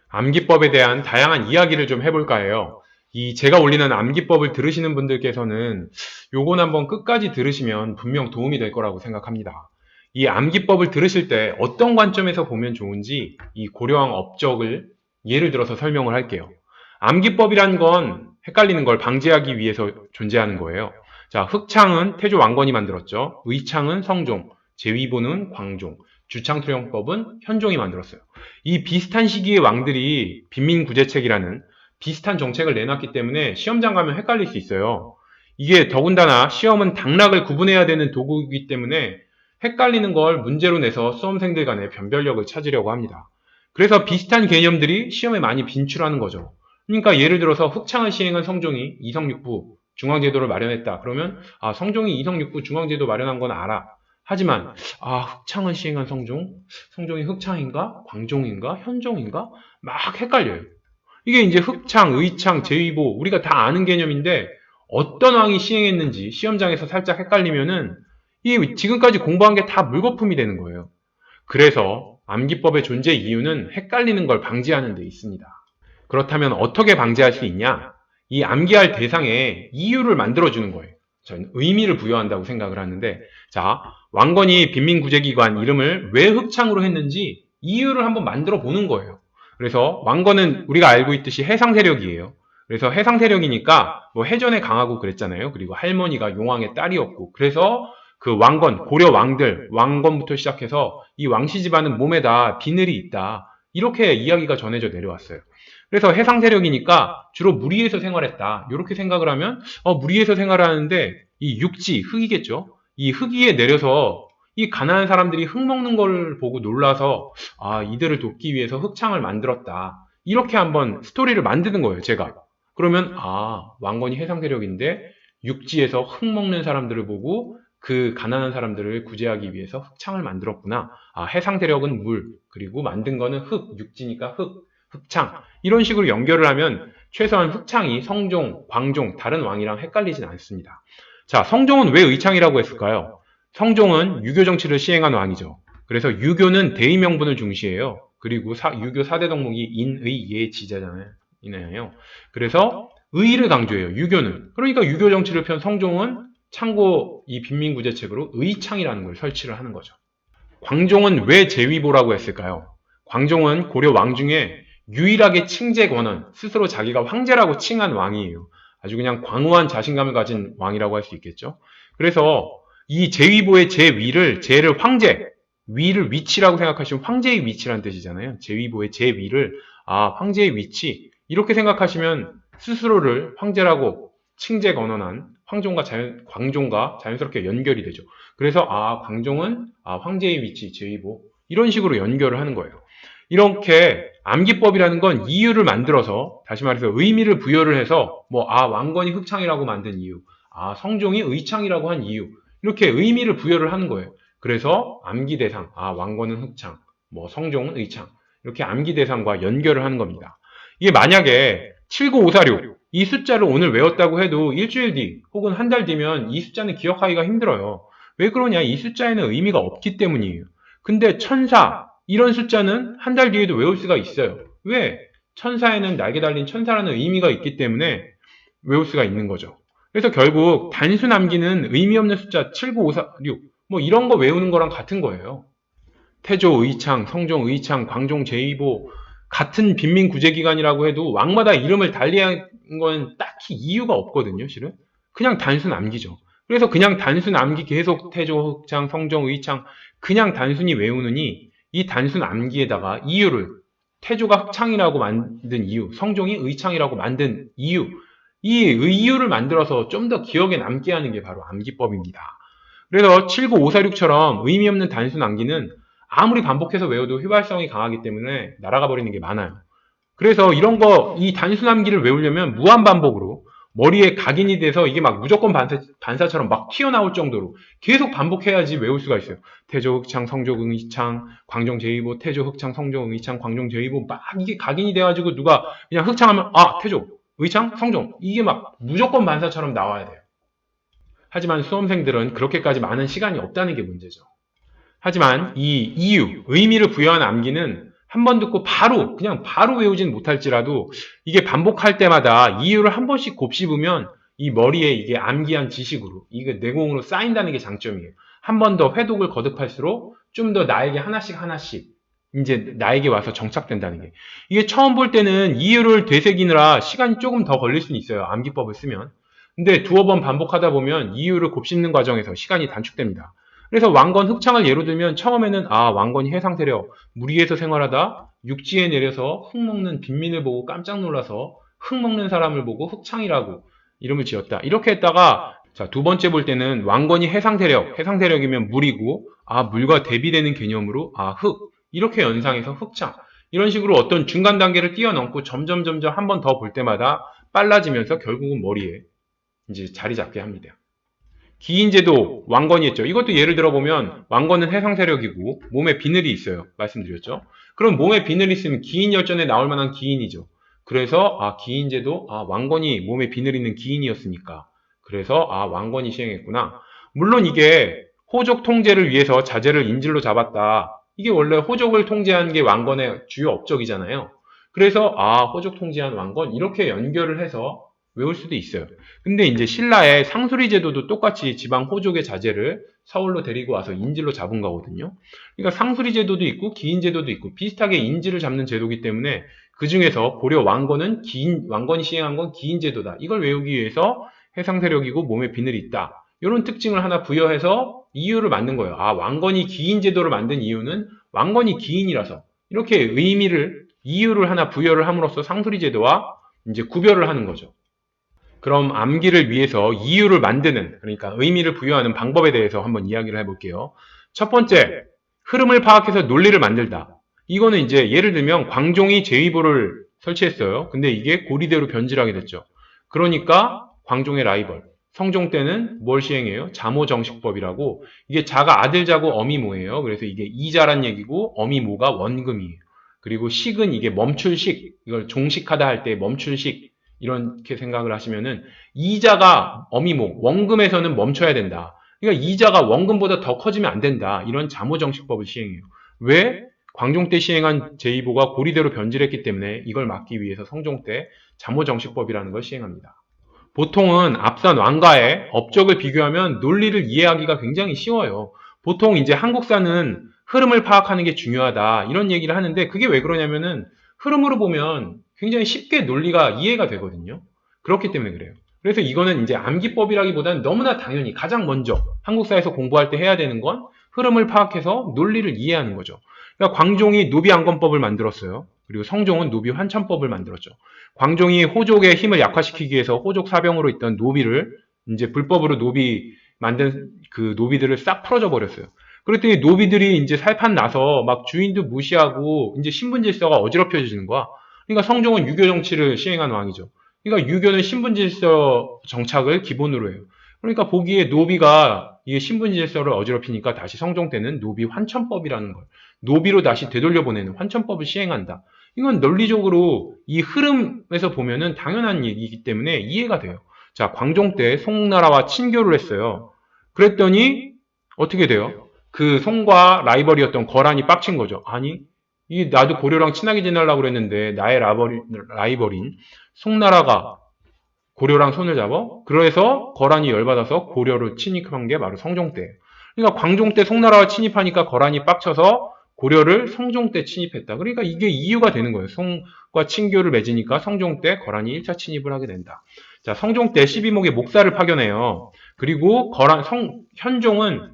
암기법에 대한 다양한 이야기를 좀 해볼까 해요. 제가 올리는 암기법을 들으시는 분들께서는 요건 한번 끝까지 들으시면 분명 도움이 될 거라고 생각합니다. 이 암기법을 들으실 때 어떤 관점에서 보면 좋은지 이 고려한 업적을 예를 들어서 설명을 할게요. 암기법이란 건 헷갈리는 걸 방지하기 위해서 존재하는 거예요. 자, 흑창은 태조 왕건이 만들었죠. 의창은 성종, 제위보는 광종, 주창투령법은 현종이 만들었어요. 이 비슷한 시기의 왕들이 빈민구제책이라는 비슷한 정책을 내놨기 때문에 시험장 가면 헷갈릴 수 있어요. 이게 더군다나 시험은 당락을 구분해야 되는 도구이기 때문에 헷갈리는 걸 문제로 내서 수험생들 간의 변별력을 찾으려고 합니다. 그래서 비슷한 개념들이 시험에 많이 빈출하는 거죠. 그러니까 예를 들어서 흑창을 시행한 성종이 이성육부 중앙제도를 마련했다. 그러면 성종이 이성육부 중앙제도 마련한 건 알아. 하지만 흑창을 시행한 성종이 흑창인가? 광종인가? 현종인가? 막 헷갈려요. 이게 이제 흑창, 의창, 제위보 우리가 다 아는 개념인데 어떤 왕이 시행했는지 시험장에서 살짝 헷갈리면은 이 지금까지 공부한 게 다 물거품이 되는 거예요. 그래서 암기법의 존재 이유는 헷갈리는 걸 방지하는 데 있습니다. 그렇다면 어떻게 방지할 수 있냐? 이 암기할 대상에 이유를 만들어주는 거예요. 저는 의미를 부여한다고 생각을 하는데, 자, 왕건이 빈민구제기관 이름을 왜 흑창으로 했는지 이유를 한번 만들어 보는 거예요. 그래서 왕건은 우리가 알고 있듯이 해상 세력이에요. 그래서 해상 세력이니까 뭐 해전에 강하고 그랬잖아요. 그리고 할머니가 용왕의 딸이었고, 그래서 그 왕건, 고려 왕들, 왕건부터 시작해서 이 왕씨 집안은 몸에다 비늘이 있다. 이렇게 이야기가 전해져 내려왔어요. 그래서 해상 세력이니까 주로 물 위에서 생활했다. 이렇게 생각을 하면 물 위에서 생활하는데 이 육지, 흙이겠죠. 이 흙 위에 내려서 이 가난한 사람들이 흙 먹는 걸 보고 놀라서 이들을 돕기 위해서 흑창을 만들었다. 이렇게 한번 스토리를 만드는 거예요, 제가. 그러면 왕건이 해상 세력인데 육지에서 흙 먹는 사람들을 보고 그 가난한 사람들을 구제하기 위해서 흑창을 만들었구나. 해상 세력은 물, 그리고 만든 거는 흙, 육지니까 흑창. 이런 식으로 연결을 하면 최소한 흑창이 성종, 광종, 다른 왕이랑 헷갈리진 않습니다. 자, 성종은 왜 의창이라고 했을까요? 성종은 유교 정치를 시행한 왕이죠. 그래서 유교는 대의 명분을 중시해요. 그리고 유교 4대 덕목이 인의 예 지자잖아요. 그래서 의를 강조해요. 유교는. 그러니까 유교 정치를 편 성종은 창고 이 빈민구제책으로 의창이라는 걸 설치를 하는 거죠. 광종은 왜 제위보라고 했을까요? 광종은 고려 왕 중에 유일하게 칭제 권한, 스스로 자기가 황제라고 칭한 왕이에요. 아주 그냥 광후한 자신감을 가진 왕이라고 할 수 있겠죠. 그래서 이 제위보의 제를 황제, 위를 위치라고 생각하시면 황제의 위치라는 뜻이잖아요. 제위보의 제위를 황제의 위치 이렇게 생각하시면 스스로를 황제라고 칭제 권한한 광종과 자연스럽게 연결이 되죠. 그래서 광종은 황제의 위치, 제위보 이런 식으로 연결을 하는 거예요. 이렇게 암기법이라는 건 이유를 만들어서 다시 말해서 의미를 부여를 해서 왕건이 흑창이라고 만든 이유, 성종이 의창이라고 한 이유 이렇게 의미를 부여를 하는 거예요. 그래서 암기 대상, 왕건은 흑창, 성종은 의창 이렇게 암기 대상과 연결을 하는 겁니다. 이게 만약에 79546 이 숫자를 오늘 외웠다고 해도 일주일 뒤 혹은 한 달 뒤면 이 숫자는 기억하기가 힘들어요. 왜 그러냐? 이 숫자에는 의미가 없기 때문이에요. 근데 천사 이런 숫자는 한 달 뒤에도 외울 수가 있어요. 왜? 천사에는 날개 달린 천사라는 의미가 있기 때문에 외울 수가 있는 거죠. 그래서 결국 단순 암기는 의미 없는 숫자 79546 이런 거 외우는 거랑 같은 거예요. 태조 의창, 성종 의창, 광종 제위보 같은 빈민구제기관이라고 해도 왕마다 이름을 달리한 건 딱히 이유가 없거든요, 실은. 그냥 단순 암기죠. 그래서 그냥 단순 암기 계속 태조, 흑창, 성종, 의창 그냥 단순히 외우느니 이 단순 암기에다가 이유를 태조가 흑창이라고 만든 이유, 성종이 의창이라고 만든 이유 이 이유를 만들어서 좀 더 기억에 남게 하는 게 바로 암기법입니다. 그래서 79546처럼 의미 없는 단순 암기는 아무리 반복해서 외워도 휘발성이 강하기 때문에 날아가 버리는 게 많아요. 그래서 이런 이 단순 암기를 외우려면 무한 반복으로 머리에 각인이 돼서 이게 막 무조건 반사처럼 막 튀어나올 정도로 계속 반복해야지 외울 수가 있어요. 태조, 흑창, 성종, 의창, 광종, 제위보, 태조, 흑창, 성종, 의창, 광종, 제위보 막 이게 각인이 돼가지고 누가 그냥 흑창하면 태조, 의창, 성종 이게 막 무조건 반사처럼 나와야 돼요. 하지만 수험생들은 그렇게까지 많은 시간이 없다는 게 문제죠. 하지만 이 이유, 의미를 부여한 암기는 한 번 듣고 바로 그냥 바로 외우진 못할지라도 이게 반복할 때마다 이유를 한 번씩 곱씹으면 이 머리에 이게 암기한 지식으로 이게 내공으로 쌓인다는 게 장점이에요. 한 번 더 회독을 거듭할수록 좀 더 나에게 하나씩 하나씩 이제 나에게 와서 정착된다는 게. 이게 처음 볼 때는 이유를 되새기느라 시간이 조금 더 걸릴 수는 있어요. 암기법을 쓰면. 근데 두어 번 반복하다 보면 이유를 곱씹는 과정에서 시간이 단축됩니다. 그래서 왕건 흑창을 예로 들면 처음에는 왕건이 해상세력 물 위에서 생활하다 육지에 내려서 흙 먹는 빈민을 보고 깜짝 놀라서 흙 먹는 사람을 보고 흑창이라고 이름을 지었다. 이렇게 했다가 자, 두 번째 볼 때는 왕건이 해상세력이면 물이고 물과 대비되는 개념으로 흙 이렇게 연상해서 흑창 이런 식으로 어떤 중간 단계를 뛰어넘고 점점 한 번 더 볼 때마다 빨라지면서 결국은 머리에 이제 자리 잡게 합니다. 기인제도 왕건이 했죠. 이것도 예를 들어보면 왕건은 해상세력이고 몸에 비늘이 있어요. 말씀드렸죠. 그럼 몸에 비늘이 있으면 기인열전에 나올 만한 기인이죠. 그래서 기인제도 왕건이 몸에 비늘 있는 기인이었으니까 그래서 왕건이 시행했구나. 물론 이게 호족 통제를 위해서 자재를 인질로 잡았다. 이게 원래 호족을 통제하는 게 왕건의 주요 업적이잖아요. 그래서 호족 통제한 왕건 이렇게 연결을 해서 외울 수도 있어요. 근데 이제 신라의 상수리 제도도 똑같이 지방 호족의 자제를 서울로 데리고 와서 인질로 잡은 거거든요. 그러니까 상수리 제도도 있고 기인 제도도 있고 비슷하게 인질을 잡는 제도이기 때문에 그 중에서 고려 왕건은 왕건이 시행한 건 기인 제도다. 이걸 외우기 위해서 해상 세력이고 몸에 비늘이 있다. 이런 특징을 하나 부여해서 이유를 만든 거예요. 왕건이 기인 제도를 만든 이유는 왕건이 기인이라서 이렇게 이유를 하나 부여를 함으로써 상수리 제도와 이제 구별을 하는 거죠. 그럼 암기를 위해서 이유를 만드는, 그러니까 의미를 부여하는 방법에 대해서 한번 이야기를 해볼게요. 첫 번째, 흐름을 파악해서 논리를 만들다. 이거는 이제 예를 들면 광종이 제위보를 설치했어요. 근데 이게 고리대로 변질하게 됐죠. 그러니까 광종의 라이벌, 성종 때는 뭘 시행해요? 자모정식법이라고. 이게 자가 아들 자고 어미모예요. 그래서 이게 이자란 얘기고 어미모가 원금이에요. 그리고 식은 이게 멈출식, 이걸 종식하다 할 때 멈출식, 이렇게 생각을 하시면은 이자가 어미모, 원금에서는 멈춰야 된다. 그러니까 이자가 원금보다 더 커지면 안 된다. 이런 자모정식법을 시행해요. 왜? 광종 때 시행한 제2보가 고리대로 변질했기 때문에 이걸 막기 위해서 성종 때 자모정식법이라는 걸 시행합니다. 보통은 앞선 왕가의 업적을 비교하면 논리를 이해하기가 굉장히 쉬워요. 보통 이제 한국사는 흐름을 파악하는 게 중요하다. 이런 얘기를 하는데 그게 왜 그러냐면은 흐름으로 보면 굉장히 쉽게 논리가 이해가 되거든요. 그렇기 때문에 그래요. 그래서 이거는 이제 암기법이라기보다는 너무나 당연히 가장 먼저 한국사에서 공부할 때 해야 되는 건 흐름을 파악해서 논리를 이해하는 거죠. 그러니까 광종이 노비안건법을 만들었어요. 그리고 성종은 노비환천법을 만들었죠. 광종이 호족의 힘을 약화시키기 위해서 호족 사병으로 있던 노비를 이제 불법으로 만든 그 노비들을 싹 풀어줘 버렸어요. 그랬더니 노비들이 이제 살판 나서 막 주인도 무시하고 이제 신분 질서가 어지럽혀지는 거야. 그러니까 성종은 유교 정치를 시행한 왕이죠. 그러니까 유교는 신분 질서 정착을 기본으로 해요. 그러니까 보기에 노비가 이게 신분 질서를 어지럽히니까 다시 성종 때는 노비 환천법이라는 걸 노비로 다시 되돌려보내는 환천법을 시행한다. 이건 논리적으로 이 흐름에서 보면은 당연한 얘기이기 때문에 이해가 돼요. 자, 광종 때 송나라와 친교를 했어요. 그랬더니 어떻게 돼요? 그 송과 라이벌이었던 거란이 빡친 거죠. 아니, 나도 고려랑 친하게 지내려고 그랬는데 나의 라이벌인 송나라가 고려랑 손을 잡아? 그래서 거란이 열받아서 고려를 침입한 게 바로 성종 때. 그러니까 광종 때 송나라와 침입하니까 거란이 빡쳐서 고려를 성종 때 침입했다. 그러니까 이게 이유가 되는 거예요. 송과 친교를 맺으니까 성종 때 거란이 1차 침입을 하게 된다. 자, 성종 때 12목의 목사를 파견해요. 그리고 현종은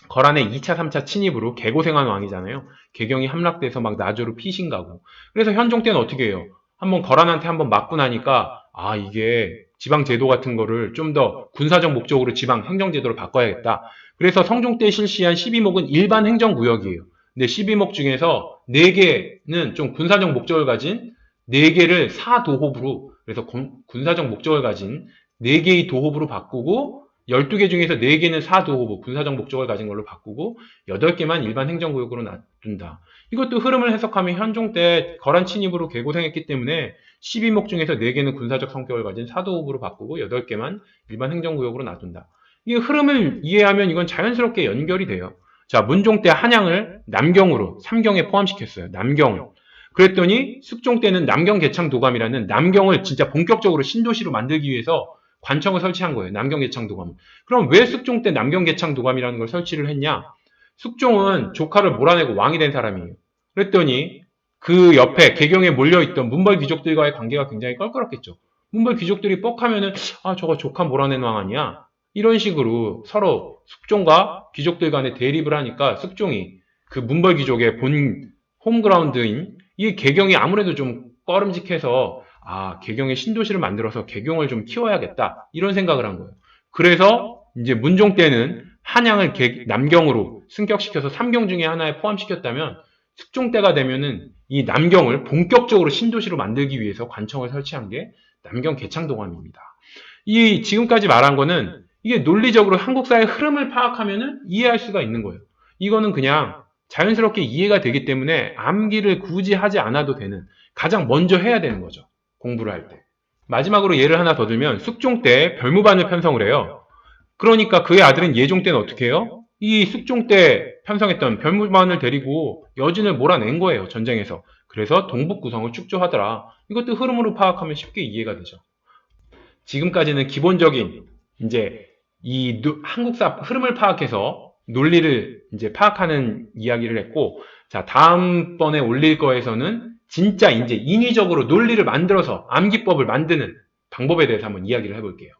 거란의 2차, 3차 침입으로 개고생한 왕이잖아요. 개경이 함락돼서 막 나주로 피신 가고. 그래서 현종 때는 어떻게 해요? 한번 거란한테 한번 맞고 나니까 이게 지방 제도 같은 거를 좀 더 군사적 목적으로 지방 행정 제도를 바꿔야겠다. 그래서 성종 때 실시한 12목은 일반 행정구역이에요. 근데 12목 중에서 4개는 좀 군사적 목적을 가진 4개를 사도호부로 그래서 군사적 목적을 가진 4개의 도호부로 바꾸고 12개 중에서 4개는 사도호부, 군사적 목적을 가진 걸로 바꾸고 8개만 일반 행정구역으로 놔둔다. 이것도 흐름을 해석하면 현종 때 거란 침입으로 개고생했기 때문에 12목 중에서 4개는 군사적 성격을 가진 사도호부로 바꾸고 8개만 일반 행정구역으로 놔둔다. 이 흐름을 이해하면 이건 자연스럽게 연결이 돼요. 자, 문종 때 한양을 남경으로, 삼경에 포함시켰어요. 남경. 그랬더니 숙종 때는 남경 개창도감이라는 남경을 진짜 본격적으로 신도시로 만들기 위해서 관청을 설치한 거예요. 남경 개창도감. 그럼 왜 숙종 때 남경 개창도감이라는 걸 설치를 했냐? 숙종은 조카를 몰아내고 왕이 된 사람이에요. 그랬더니 그 옆에 개경에 몰려있던 문벌 귀족들과의 관계가 굉장히 껄끄럽겠죠. 문벌 귀족들이 뻑하면은 아 저거 조카 몰아낸 왕 아니야? 이런 식으로 서로 숙종과 귀족들 간에 대립을 하니까 숙종이 그 문벌 귀족의 본 홈그라운드인 이 개경이 아무래도 좀 꺼름직해서 아 개경의 신도시를 만들어서 개경을 좀 키워야겠다 이런 생각을 한 거예요. 그래서 이제 문종 때는 한양을 남경으로 승격시켜서 삼경 중에 하나에 포함시켰다면 숙종 때가 되면은 이 남경을 본격적으로 신도시로 만들기 위해서 관청을 설치한 게 남경 개창도감입니다. 이 지금까지 말한 거는 이게 논리적으로 한국 사회의 흐름을 파악하면은 이해할 수가 있는 거예요. 이거는 그냥 자연스럽게 이해가 되기 때문에 암기를 굳이 하지 않아도 되는 가장 먼저 해야 되는 거죠. 공부를 할 때. 마지막으로 예를 하나 더 들면 숙종 때 별무반을 편성을 해요. 그러니까 그의 아들은 예종 때는 어떻게 해요? 이 숙종 때 편성했던 별무반을 데리고 여진을 몰아낸 거예요. 전쟁에서. 그래서 동북 구성을 축조하더라. 이것도 흐름으로 파악하면 쉽게 이해가 되죠. 지금까지는 기본적인 이제 이 한국사 흐름을 파악해서 논리를 이제 파악하는 이야기를 했고, 자, 다음번에 올릴 거에서는 진짜 이제 인위적으로 논리를 만들어서 암기법을 만드는 방법에 대해서 한번 이야기를 해볼게요.